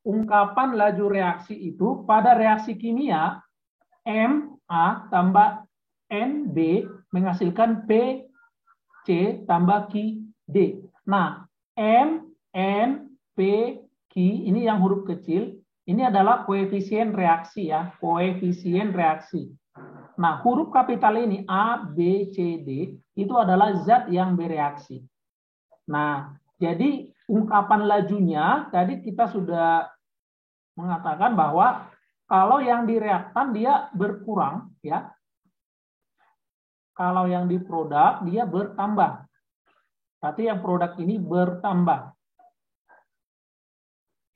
ungkapan laju reaksi itu pada reaksi kimia MA tambah NB menghasilkan PC tambah QD. Nah, M, N, P, Q ini yang huruf kecil, ini adalah koefisien reaksi ya, koefisien reaksi. Nah, huruf kapital ini A, B, C, D itu adalah zat yang bereaksi. Nah, jadi ungkapan lajunya tadi kita sudah mengatakan bahwa kalau yang di reaktan dia berkurang ya. Kalau yang di produk dia bertambah. Berarti yang produk ini bertambah.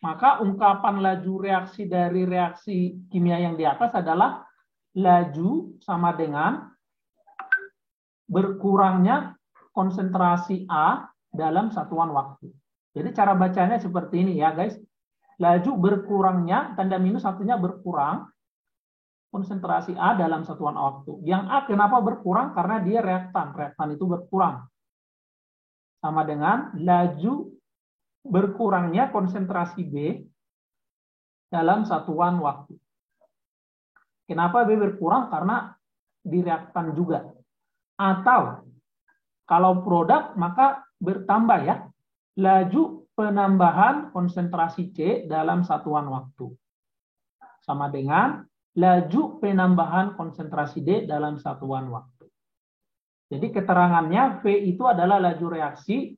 Maka ungkapan laju reaksi dari reaksi kimia yang di atas adalah laju sama dengan berkurangnya konsentrasi A dalam satuan waktu. Jadi cara bacanya seperti ini ya guys. Laju berkurangnya, tanda minus artinya berkurang, konsentrasi A dalam satuan waktu. Yang A kenapa berkurang? Karena dia reaktan. Reaktan itu berkurang. Sama dengan laju berkurangnya konsentrasi B dalam satuan waktu. Kenapa B berkurang? Karena di reaktan juga. Atau kalau produk maka bertambah ya. Laju penambahan konsentrasi C dalam satuan waktu. Sama dengan laju penambahan konsentrasi D dalam satuan waktu. Jadi keterangannya V itu adalah laju reaksi,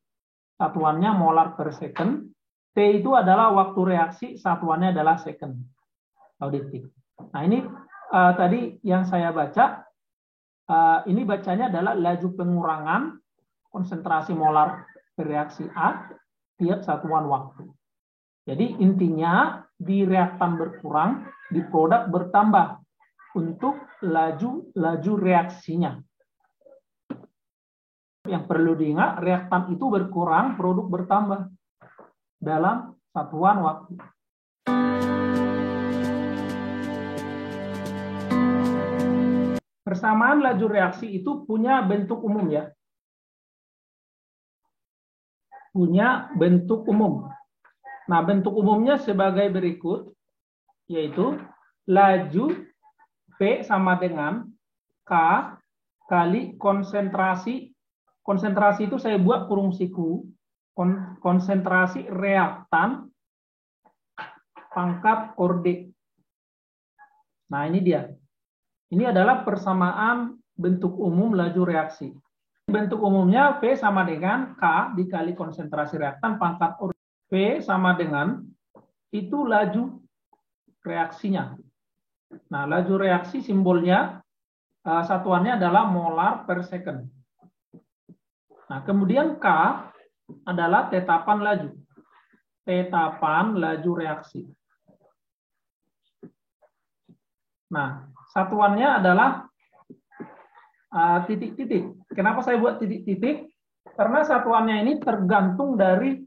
satuannya molar per second. T itu adalah waktu reaksi, satuannya adalah second atau detik. Nah ini tadi yang saya baca, ini bacanya adalah laju pengurangan konsentrasi molar per reaksi A tiap satuan waktu. Jadi intinya di reaktan berkurang, di produk bertambah untuk laju reaksinya. Yang perlu diingat, reaktan itu berkurang, produk bertambah dalam satuan waktu. Persamaan laju reaksi itu punya bentuk umum ya. Punya bentuk umum. Nah, bentuk umumnya sebagai berikut, yaitu laju P sama dengan K kali konsentrasi. Konsentrasi itu saya buat kurung siku, konsentrasi reaktan pangkat orde. Nah, ini dia. Ini adalah persamaan bentuk umum laju reaksi. Bentuk umumnya P sama dengan K dikali konsentrasi reaktan pangkat orde. P sama dengan itu laju reaksinya. Nah, laju reaksi simbolnya satuannya adalah molar per second. Nah, kemudian K adalah tetapan laju. Tetapan laju reaksi. Nah, satuannya adalah titik-titik. Kenapa saya buat titik-titik? Karena satuannya ini tergantung dari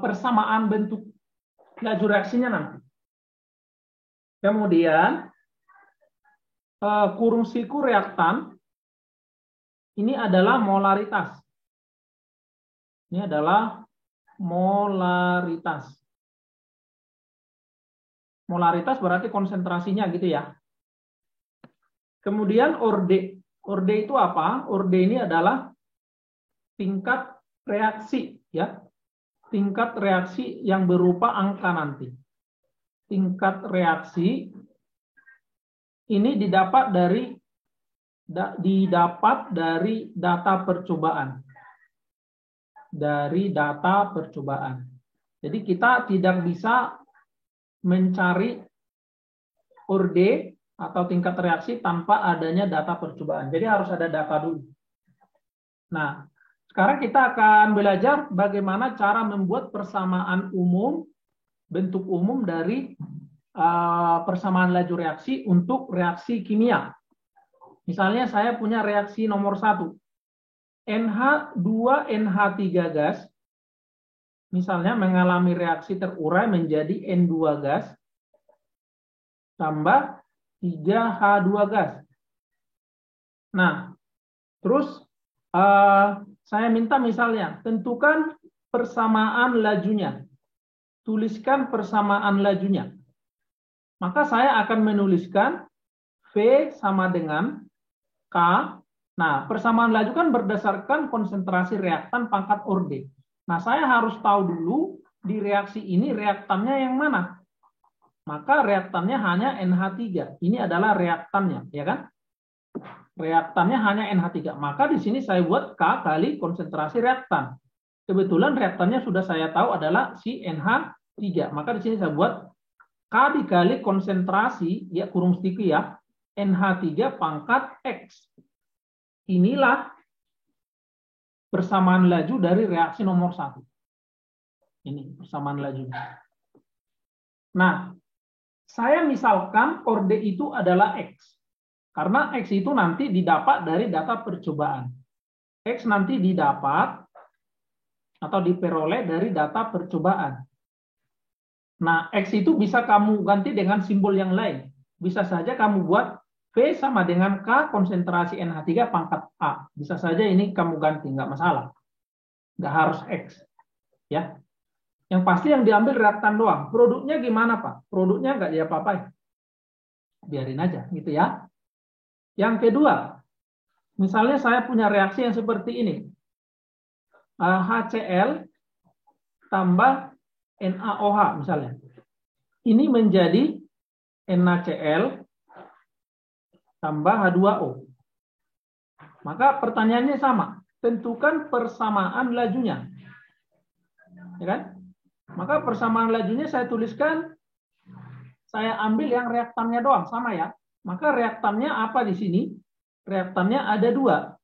persamaan bentuk laju reaksinya nanti. Kemudian kurung siku reaktan ini adalah molaritas. Ini adalah molaritas. Molaritas berarti konsentrasinya gitu ya. Kemudian orde. Orde itu apa? Orde ini adalah tingkat reaksi ya. Tingkat reaksi yang berupa angka nanti. Tingkat reaksi ini didapat dari data percobaan. Dari data percobaan. Jadi kita tidak bisa mencari orde atau tingkat reaksi tanpa adanya data percobaan. Jadi harus ada data dulu. Nah, sekarang kita akan belajar bagaimana cara membuat persamaan umum, bentuk umum dari persamaan laju reaksi untuk reaksi kimia. Misalnya saya punya reaksi nomor 1. NH2NH3 gas, misalnya mengalami reaksi terurai menjadi N2 gas, tambah 3H2 gas. Nah, terus saya minta misalnya, tentukan persamaan lajunya. tuliskan persamaan lajunya. Maka saya akan menuliskan V sama dengan K. Nah, persamaan laju kan berdasarkan konsentrasi reaktan pangkat orde. Nah, saya harus tahu dulu di reaksi ini reaktannya yang mana. Maka reaktannya hanya NH3. Ini adalah reaktannya, ya kan? Reaktannya hanya NH3. Maka di sini saya buat K kali konsentrasi reaktan. Kebetulan reaktannya sudah saya tahu adalah si NH3. Maka di sini saya buat K dikali konsentrasi, ya kurung stiku ya, NH3 pangkat X. Inilah persamaan laju dari reaksi nomor 1. Ini persamaan lajunya. Nah, saya misalkan orde itu adalah X. Karena X itu nanti didapat dari data percobaan. X nanti didapat atau diperoleh dari data percobaan. Nah, X itu bisa kamu ganti dengan simbol yang lain. Bisa saja kamu buat V sama dengan K konsentrasi NH3 pangkat A. Bisa saja ini kamu ganti, nggak masalah. Nggak harus X. Ya. Yang pasti yang diambil reaktan doang. Produknya gimana, Pak? Produknya nggak diapa-apain. Biarin aja, gitu ya. Yang kedua, misalnya saya punya reaksi yang seperti ini. HCl tambah NaOH misalnya. Ini menjadi NaCl tambah H2O. Maka pertanyaannya sama. Tentukan persamaan lajunya. Ya kan? Maka persamaan lajunya saya tuliskan, saya ambil yang reaktannya doang, sama ya. Maka reaktannya apa di sini? Reaktannya ada 2.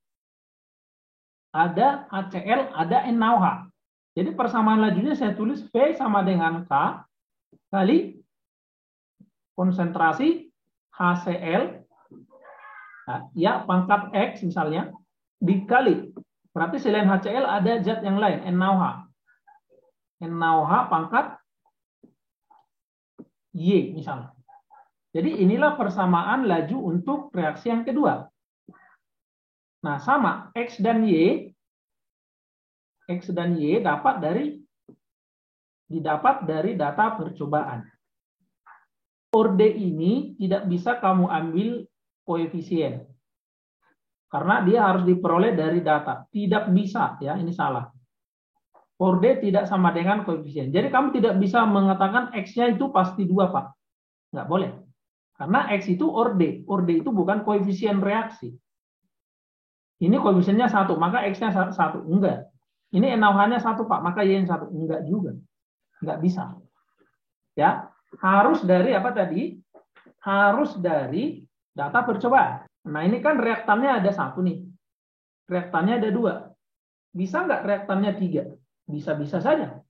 Ada HCl, ada NaOH. Jadi persamaan lajunya saya tulis V sama dengan K kali konsentrasi HCl, ya pangkat X misalnya, dikali. Berarti selain HCl ada zat yang lain, NaOH. NaOH pangkat Y misalnya. Jadi inilah persamaan laju untuk reaksi yang kedua. Nah, sama X dan Y didapat dari data percobaan. Orde ini tidak bisa kamu ambil koefisien. Karena dia harus diperoleh dari data. Tidak bisa, ya, ini salah. Orde tidak sama dengan koefisien. Jadi kamu tidak bisa mengatakan X-nya itu pasti 2, Pak. Nggak boleh. Karena X itu orde. Orde itu bukan koefisien reaksi. Ini koefisiennya 1, maka X-nya 1. Enggak. Ini NaOH-nya 1, Pak, maka Y-nya 1. Enggak juga. Enggak bisa. Ya, harus dari apa tadi? Harus dari data percobaan. Nah, ini kan reaktannya ada 1 nih. Reaktannya ada 2. Bisa nggak reaktannya 3? Bisa-bisa saja.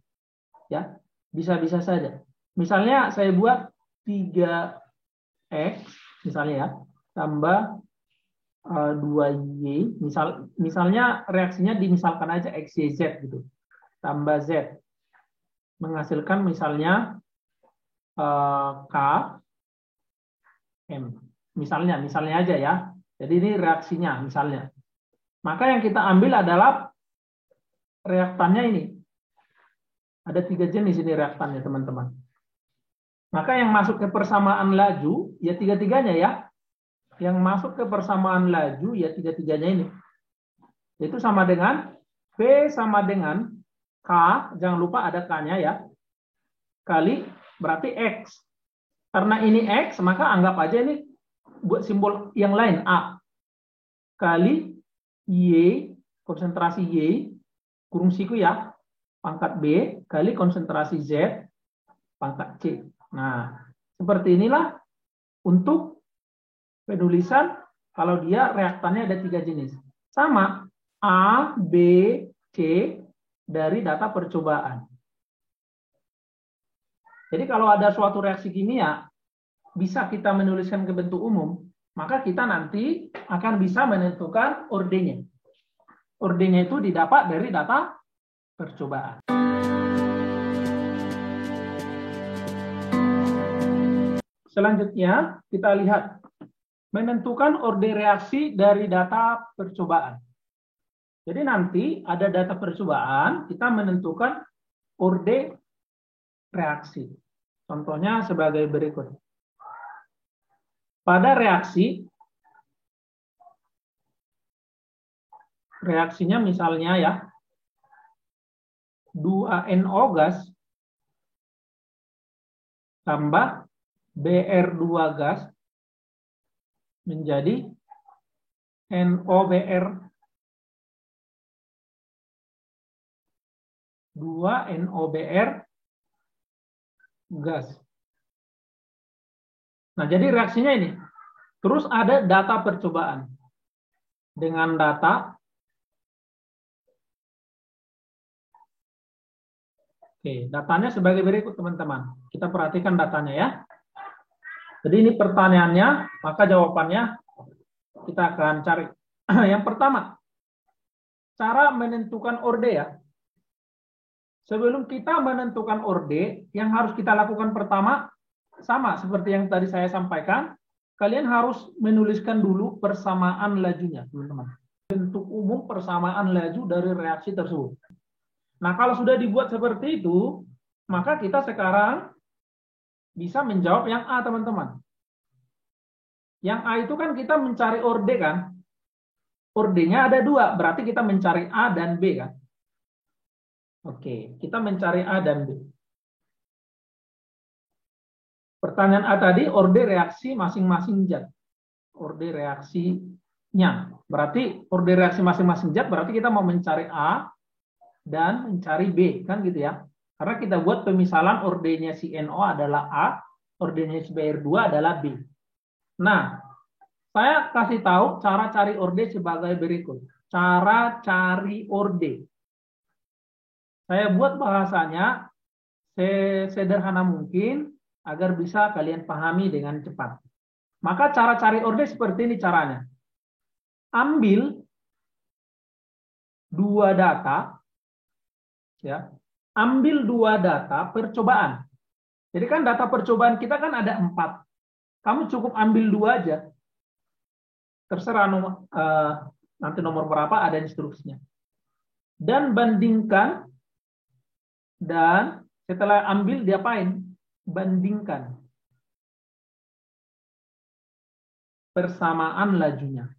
Ya, bisa-bisa saja. Misalnya saya buat 3X misalnya ya, tambah 2Y, misalnya reaksinya dimisalkan aja X, Y, Z gitu. Tambah Z. Menghasilkan misalnya K, M. Misalnya aja ya. Jadi ini reaksinya misalnya. Maka yang kita ambil adalah reaktannya ini. Ada 3 jenis ini reaktannya, teman-teman. Maka yang masuk ke persamaan laju, ya 3-3-nya ya. Yang masuk ke persamaan laju, ya 3-3-nya ini. Itu sama dengan V sama dengan K, jangan lupa ada K-nya ya, kali berarti X. Karena ini X, maka anggap aja ini buat simbol yang lain, A. Kali Y, konsentrasi Y, kurung siku ya, pangkat B, kali konsentrasi Z, pangkat C. Nah, seperti inilah untuk penulisan kalau dia reaktannya ada 3 jenis. Sama A, B, C dari data percobaan. Jadi kalau ada suatu reaksi kimia bisa kita menuliskan ke bentuk umum, maka kita nanti akan bisa menentukan ordenya. Ordenya itu didapat dari data percobaan. Selanjutnya kita lihat menentukan orde reaksi dari data percobaan. Jadi nanti ada data percobaan, kita menentukan orde reaksi. Contohnya sebagai berikut. Pada reaksinya misalnya ya, 2NO gas tambah BR2 gas menjadi NOBR 2 NOBR gas. Nah, jadi reaksinya ini. Terus ada data percobaan. Dengan data, oke, datanya sebagai berikut teman-teman. Kita perhatikan datanya ya. Jadi ini pertanyaannya, maka jawabannya kita akan cari. Yang pertama, cara menentukan orde ya. Sebelum kita menentukan orde, yang harus kita lakukan pertama, sama seperti yang tadi saya sampaikan, kalian harus menuliskan dulu persamaan lajunya, teman-teman. Bentuk umum persamaan laju dari reaksi tersebut. Nah, kalau sudah dibuat seperti itu, maka kita sekarang bisa menjawab yang A, teman-teman. Yang A itu kan kita mencari orde kan? Ordenya ada 2, berarti kita mencari A dan B kan? Oke, kita mencari A dan B. Pertanyaan A tadi, orde reaksi masing-masing zat. Orde reaksinya. Berarti orde reaksi masing-masing zat, berarti kita mau mencari A dan mencari B, kan gitu ya. Karena kita buat pemisalan ordenya si NO adalah A, ordenya si BR2 adalah B. Nah, saya kasih tahu cara cari orde sebagai berikut. Cara cari orde. Saya buat bahasanya sesederhana mungkin agar bisa kalian pahami dengan cepat. Maka cara cari orde seperti ini caranya. Ambil 2 data, ya. Ambil 2 data percobaan. Jadi kan data percobaan kita kan ada 4. Kamu cukup ambil 2 aja. Terserah nanti nomor berapa ada instruksinya. Dan bandingkan, dan setelah ambil diapain? Bandingkan persamaan lajunya.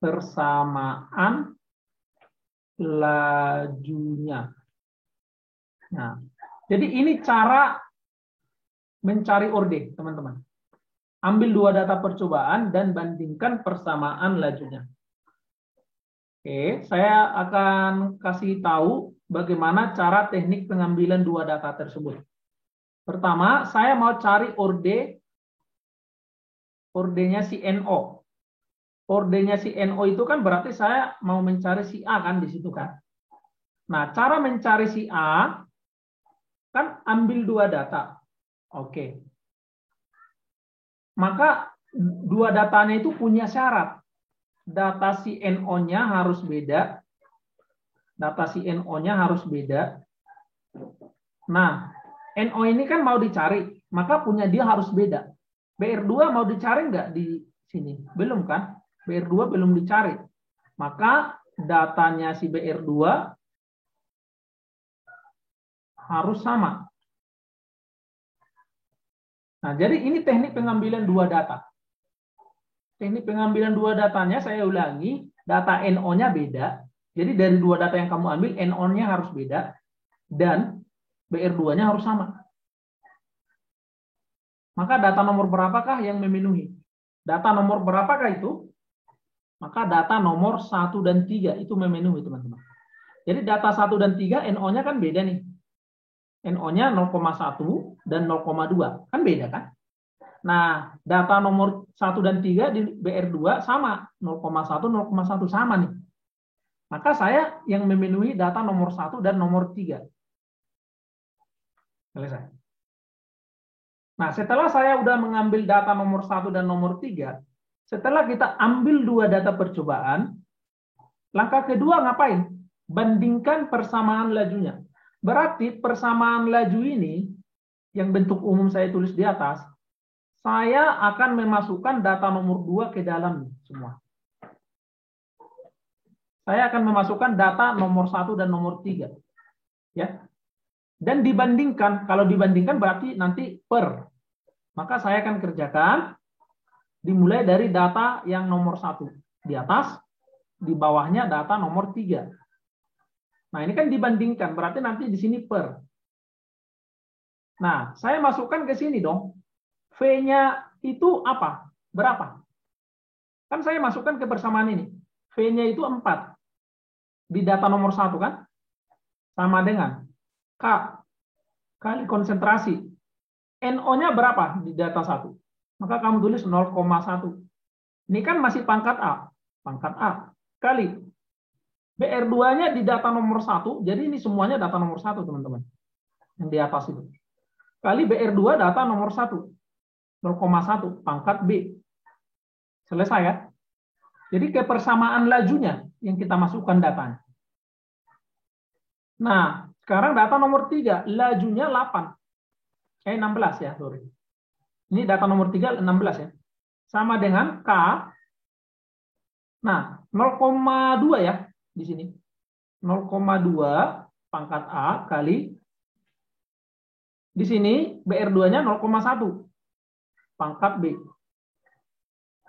Persamaan lajunya. Nah, jadi ini cara mencari orde, teman-teman. Ambil 2 data percobaan dan bandingkan persamaan lajunya. Oke, saya akan kasih tahu bagaimana cara teknik pengambilan 2 data tersebut. Pertama, saya mau cari ordenya si NO. Ordenya si NO itu kan berarti saya mau mencari si A kan di situ kan. Nah, cara mencari si A kan ambil 2 data. Oke. Maka 2 datanya itu punya syarat. Data si NO-nya harus beda. Data si NO-nya harus beda. Nah, NO ini kan mau dicari, maka punya dia harus beda. BR2 mau dicari nggak di sini? Belum kan? BR2 belum dicari. Maka datanya si BR2 harus sama. Nah, jadi ini teknik pengambilan 2 data. Teknik pengambilan 2 datanya saya ulangi, data NO-nya beda. Jadi dari 2 data yang kamu ambil, NO-nya harus beda dan BR2-nya harus sama. Maka data nomor berapakah yang memenuhi? Data nomor berapakah itu? Maka data nomor 1 dan 3 itu memenuhi, teman-teman. Jadi data 1 dan 3 NO-nya kan beda nih. NO-nya 0,1 dan 0,2. Kan beda kan? Nah, data nomor 1 dan 3 di BR2 sama. 0,1, 0,1 sama nih. Maka saya yang memenuhi data nomor 1 dan nomor 3. Selesai. Nah, setelah saya udah mengambil data nomor 1 dan nomor 3, setelah kita ambil 2 data percobaan, langkah kedua ngapain? Bandingkan persamaan lajunya. Berarti persamaan laju ini, yang bentuk umum saya tulis di atas, saya akan memasukkan data nomor 2 ke dalam semua. Saya akan memasukkan data nomor 1 dan nomor 3. Ya. Dan dibandingkan, kalau dibandingkan berarti nanti per. Maka saya akan kerjakan dimulai dari data yang nomor 1 di atas, di bawahnya data nomor 3. Nah, ini kan dibandingkan, berarti nanti di sini per. Nah, saya masukkan ke sini dong. V-nya itu apa? Berapa? Kan saya masukkan ke persamaan ini. V-nya itu 4. Di data nomor 1 kan? Sama dengan K kali konsentrasi. NO-nya berapa di data 1? Maka kamu tulis 0,1. Ini kan masih pangkat A. Pangkat A. Kali. BR2-nya di data nomor 1. Jadi ini semuanya data nomor 1, teman-teman. Yang di atas itu. Kali BR2 data nomor 1. 0,1. Pangkat B. Selesai ya? Jadi kepersamaan lajunya yang kita masukkan datanya. Nah, sekarang data nomor 3. Lajunya 8. 16 ya, sorry. Ini data nomor 3, 16 ya. Sama dengan K. Nah, 0,2 ya di sini. 0,2 pangkat A kali di sini BR2-nya 0,1 pangkat B.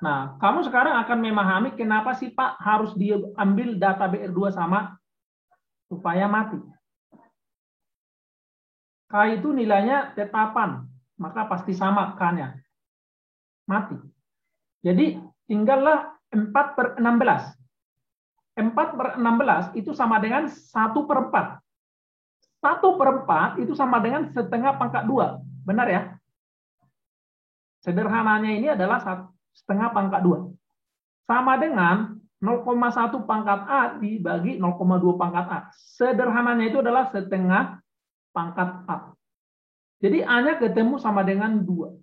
Nah, kamu sekarang akan memahami kenapa sih Pak harus diambil data BR2 sama supaya mati. K itu nilainya tetapan, maka pasti sama K-nya. Mati. Jadi tinggallah 4/16. 4/16 itu sama dengan 1/4. 1/4 itu sama dengan setengah pangkat 2. Benar ya? Sederhananya ini adalah setengah pangkat 2. Sama dengan 0,1 pangkat A dibagi 0,2 pangkat A. Sederhananya itu adalah setengah pangkat A. Jadi A-nya ketemu sama dengan 2.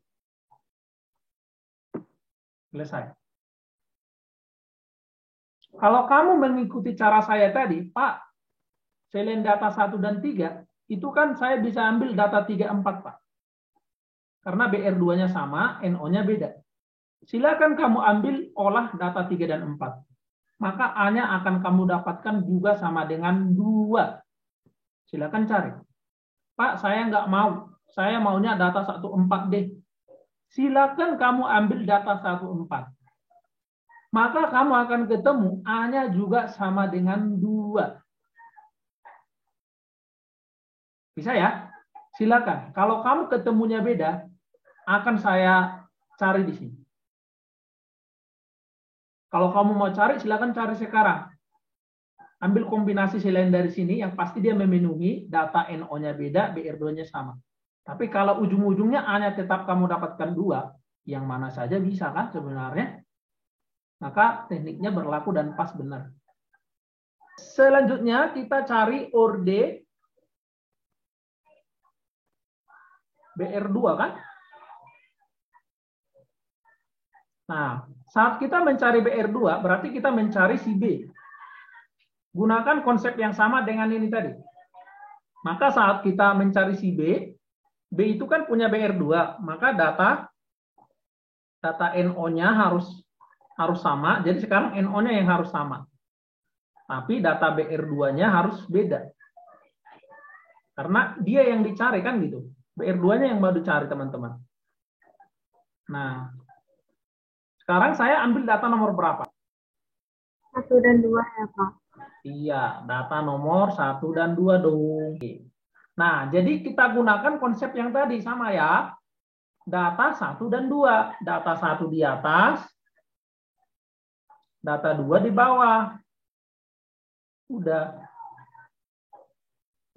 Selesai. Kalau kamu mengikuti cara saya tadi, Pak, selain data 1 dan 3, itu kan saya bisa ambil data 3, 4, Pak. Karena BR2-nya sama, NO-nya beda. Silakan kamu ambil olah data 3 dan 4. Maka A-nya akan kamu dapatkan juga sama dengan 2. Silakan cari. Pak, saya nggak mau. Saya maunya data 1,4D. Silakan kamu ambil data 1,4. Maka kamu akan ketemu A-nya juga sama dengan 2. Bisa ya? Silakan. Kalau kamu ketemunya beda, akan saya cari di sini. Kalau kamu mau cari, silakan cari sekarang. Ambil kombinasi selain dari sini, yang pasti dia memenuhi data NO-nya beda, BR2-nya sama. Tapi kalau ujung-ujungnya A-nya tetap kamu dapatkan 2, yang mana saja bisa kan sebenarnya. Maka tekniknya berlaku dan pas benar. Selanjutnya kita cari orde BR2 kan? Nah, saat kita mencari BR2, berarti kita mencari si B. Gunakan konsep yang sama dengan ini tadi. Maka saat kita mencari si B, B itu kan punya BR2, maka data NO-nya harus sama. Jadi sekarang NO-nya yang harus sama. Tapi data BR2-nya harus beda. Karena dia yang dicari kan gitu. BR2-nya yang mau dicari teman-teman. Nah, sekarang saya ambil data nomor berapa? 1 dan 2 ya Pak. Iya, data nomor 1 dan 2 dong. Nah, jadi kita gunakan konsep yang tadi sama ya. Data 1 dan 2. Data 1 di atas, data 2 di bawah. Udah.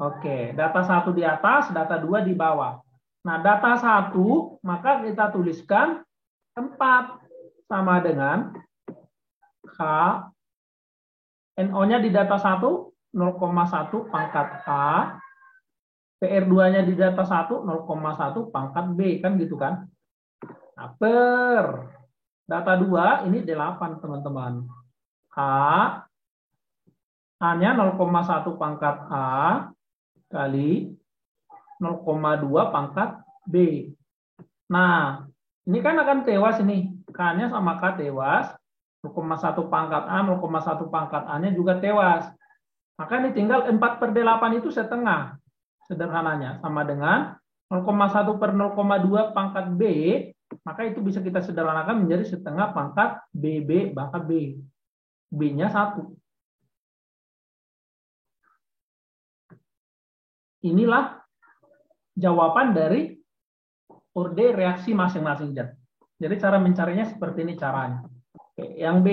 Oke, data 1 di atas, data 2 di bawah. Nah, data 1, maka kita tuliskan 4 sama dengan K. NO-nya di data 1, 0,1 pangkat A. PR2-nya di data 1, 0,1 pangkat B. Kan gitu kan? Nah, per data 2, ini 8 teman-teman. K. A-nya 0,1 pangkat A kali 0,2 pangkat B. Nah, ini kan akan tewas ini. K-nya sama K tewas. 0,1 pangkat A, 0,1 pangkat A-nya juga tewas. Maka ini tinggal 4/8 itu setengah. sederhananya. Sama dengan 0,1 per 0,2 pangkat B, maka itu bisa kita sederhanakan menjadi setengah pangkat BB pangkat B. B-nya 1. Inilah jawaban dari orde reaksi masing-masing zat. Jadi cara mencarinya seperti ini caranya. Oke, yang B.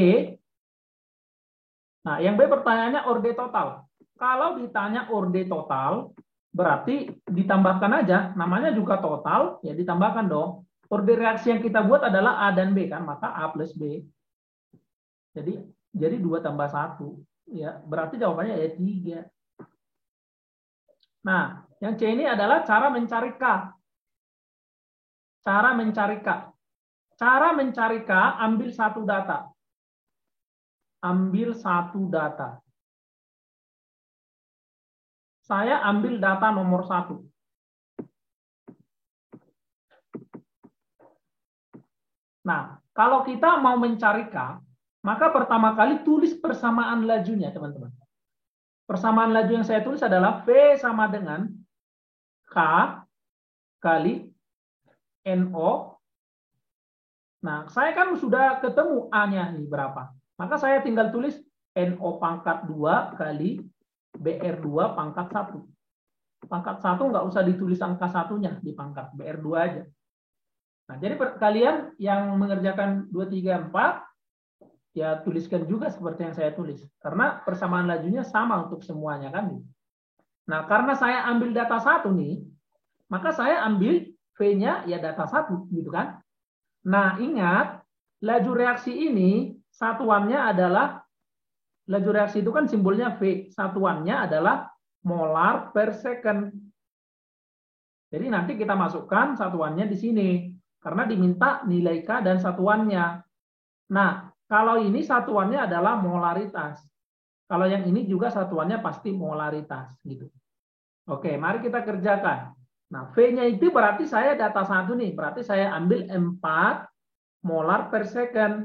Nah, yang B pertanyaannya orde total. Kalau ditanya orde total, berarti ditambahkan aja. Namanya juga total, ya ditambahkan dong. Orde reaksi yang kita buat adalah A dan B kan, maka A plus B. Jadi 2 tambah 1. Ya, berarti jawabannya ya 3. Nah, yang C ini adalah cara mencari K. Cara mencari K. Cara mencari K, ambil satu data. Ambil satu data. Saya ambil data nomor 1. Nah, kalau kita mau mencari K, maka pertama kali tulis persamaan lajunya, teman-teman. Persamaan laju yang saya tulis adalah V sama dengan K kali NO. Nah, saya kan sudah ketemu A-nya nih berapa. Maka saya tinggal tulis NO pangkat 2 kali BR2 pangkat 1. Pangkat 1 nggak usah ditulis angka satunya di pangkat, BR2 aja. Nah, jadi kalian yang mengerjakan 2, 3, 4, ya tuliskan juga seperti yang saya tulis. Karena persamaan lajunya sama untuk semuanya kan. Nah, karena saya ambil data 1 nih, maka saya ambil V-nya ya data 1 gitu kan. Nah, ingat, laju reaksi ini satuannya adalah, laju reaksi itu kan simbolnya V, satuannya adalah molar per second. Jadi nanti kita masukkan satuannya di sini, karena diminta nilai K dan satuannya. Nah, kalau ini satuannya adalah molaritas. Kalau yang ini juga satuannya pasti molaritas. Gitu. Oke, mari kita kerjakan. Nah, V-nya itu berarti saya data 1 nih. Berarti saya ambil 4 molar per second.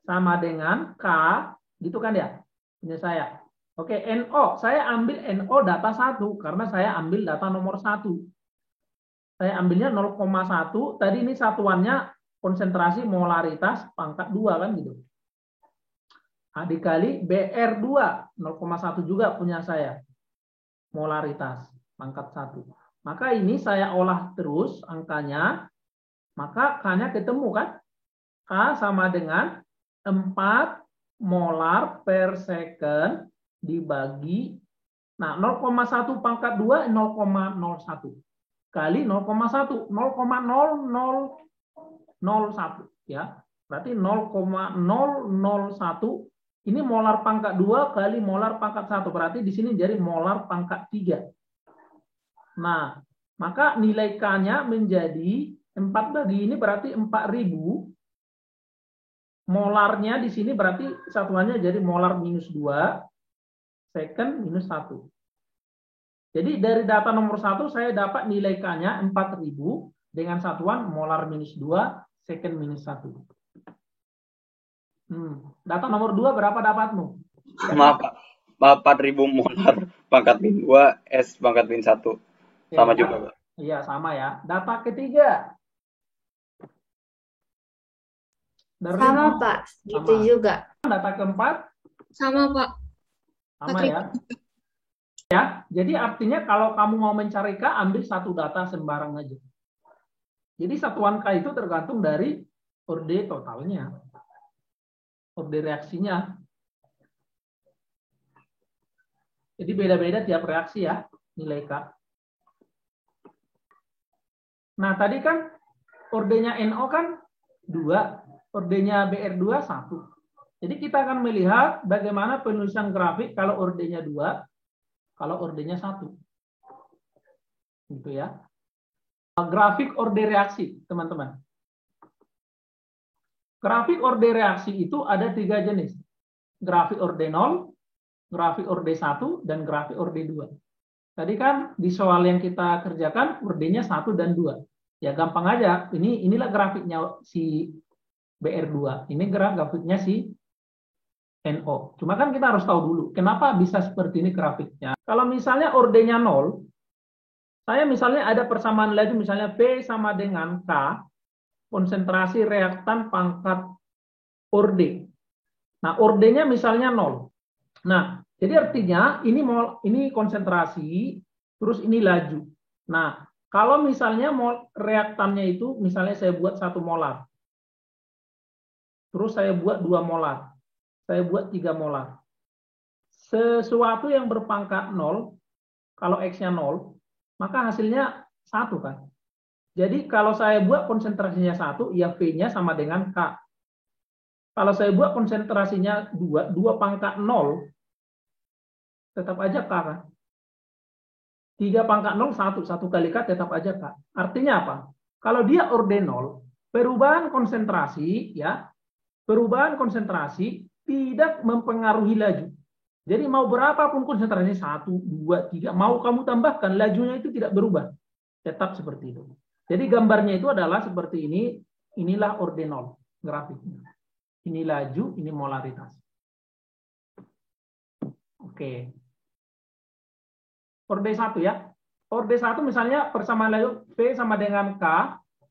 Sama dengan K, gitu kan ya? Punya saya. Oke, NO. Saya ambil NO data 1, karena saya ambil data nomor 1. Saya ambilnya 0,1. Tadi ini satuannya konsentrasi molaritas pangkat 2 kan gitu. Nah, dikali BR2, 0,1 juga punya saya. Molaritas pangkat 1. Maka ini saya olah terus angkanya, maka K-nya ketemu kan? K sama dengan 4 molar per second dibagi, nah 0,1 pangkat 2, 0,01. Kali 0,1, 0,0001 ya. Berarti 0,001 ini molar pangkat 2 kali molar pangkat 1. Berarti di sini jadi molar pangkat 3. Nah, maka nilai K-nya menjadi 4 bagi ini berarti 4000. Molarnya di sini berarti satuannya jadi molar minus 2, second minus 1. Jadi dari data nomor 1 saya dapat nilai K-nya 4000 dengan satuan molar minus 2, second minus 1. Data nomor 2 berapa dapatmu? Maaf, Pak. 4000 molar pangkat min 2, S pangkat min 1. Sama ya, juga, Pak. Iya, sama ya. Data ketiga. Sama, Pak. Gitu sama. juga. Data keempat? Sama, Pak. Sama ya. Ya, jadi artinya kalau kamu mau mencari K, ambil satu data sembarang aja. Jadi satuan K itu tergantung dari orde totalnya. Orde reaksinya. Jadi beda-beda tiap reaksi ya, nilai K. Nah, tadi kan ordenya NO kan 2, ordenya BR2 1. Jadi kita akan melihat bagaimana penulisan grafik kalau ordenya 2, kalau ordenya 1. Gitu ya. Grafik orde reaksi, teman-teman. Grafik orde reaksi itu ada 3 jenis. Grafik orde 0, grafik orde 1, dan grafik orde 2. Tadi kan di soal yang kita kerjakan ordenya 1 dan 2. Ya gampang aja, inilah grafiknya si BR2. Ini grafiknya si NO. Cuma kan kita harus tahu dulu, kenapa bisa seperti ini grafiknya. Kalau misalnya ordenya 0, Saya misalnya ada persamaan laju, misalnya V sama dengan K, konsentrasi reaktan pangkat orde. Nah, ordenya misalnya 0. Nah, jadi artinya ini konsentrasi, terus ini laju. Nah, kalau misalnya reaktannya itu, misalnya saya buat 1 molar, terus saya buat 2 molar, saya buat 3 molar. Sesuatu yang berpangkat 0, kalau X-nya 0, maka hasilnya 1 kan. Jadi kalau saya buat konsentrasinya 1, ya V-nya sama dengan K. Kalau saya buat konsentrasinya 2 pangkat 0, tetap aja K kan. 3 pangkat 0, 1 kali K tetap aja K. Artinya apa? Kalau dia orde 0, perubahan konsentrasi tidak mempengaruhi laju. Jadi mau berapapun konsentrasinya 1, 2, 3, mau kamu tambahkan, lajunya itu tidak berubah. Tetap seperti itu. Jadi gambarnya itu adalah seperti ini, inilah orde 0 grafiknya. Ini laju, ini molaritas. Oke. Orde 1 ya. Orde 1 misalnya persamaan laju V sama dengan K,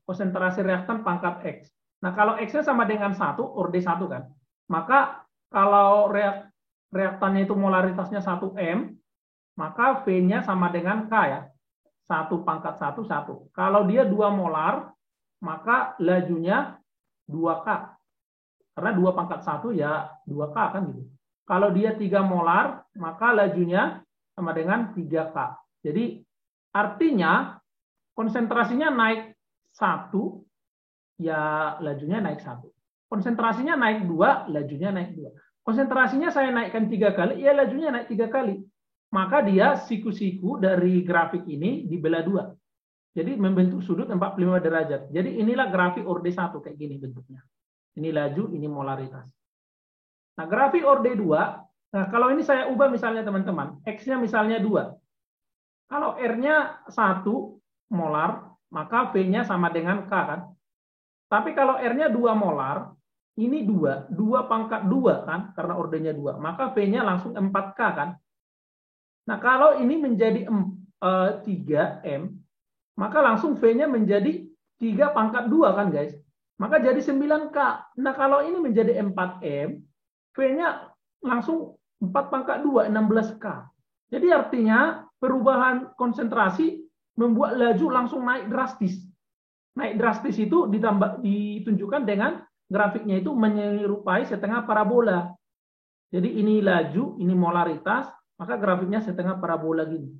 konsentrasi reaktan pangkat X. Nah, kalau X-nya sama dengan 1, orde 1 kan. Maka kalau reaktannya itu molaritasnya 1M, maka V-nya sama dengan K ya. 1 pangkat 1, 1. Kalau dia 2 molar, maka lajunya 2K. Karena 2 pangkat 1 ya 2K kan gitu. Kalau dia 3 molar, maka lajunya sama dengan 3K. Jadi artinya konsentrasinya naik 1, ya lajunya naik 1. Konsentrasinya naik 2, lajunya naik 2. Konsentrasinya saya naikkan 3 kali, ya lajunya naik 3 kali. Maka dia siku-siku dari grafik ini dibelah 2. Jadi membentuk sudut 45 derajat. Jadi inilah grafik orde 1 kayak gini bentuknya. Ini laju, ini molaritas. Nah, grafik orde 2, nah kalau ini saya ubah misalnya teman-teman, X-nya misalnya 2. Kalau R-nya 1 molar, maka V-nya sama dengan K kan. Tapi kalau R-nya 2 molar, ini 2 pangkat 2 kan, karena ordenya 2, maka V-nya langsung 4K kan. Nah, kalau ini menjadi 3M, maka langsung V-nya menjadi 3 pangkat 2 kan guys. Maka jadi 9K. Nah, kalau ini menjadi 4M, V-nya langsung 4 pangkat 2, 16K. Jadi artinya perubahan konsentrasi membuat laju langsung naik drastis. Naik drastis itu ditunjukkan dengan grafiknya itu menyerupai setengah parabola. Jadi ini laju, ini molaritas, maka grafiknya setengah parabola gini.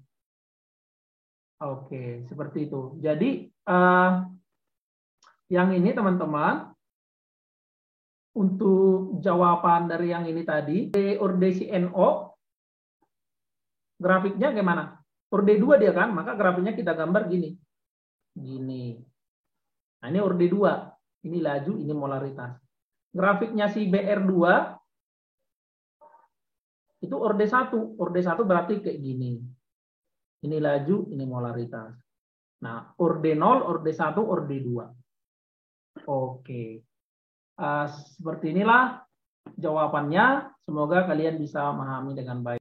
Oke, seperti itu. Jadi yang ini teman-teman, untuk jawaban dari yang ini tadi, orde CNO, grafiknya gimana? Orde 2 dia kan, maka grafiknya kita gambar gini. Gini. Nah, ini orde 2. Ini laju, ini molaritas. Grafiknya si BR2, itu orde 1. Orde 1 berarti kayak gini. Ini laju, ini molaritas. Nah, orde 0, orde 1, orde 2. Oke. Seperti inilah jawabannya. Semoga kalian bisa memahami dengan baik.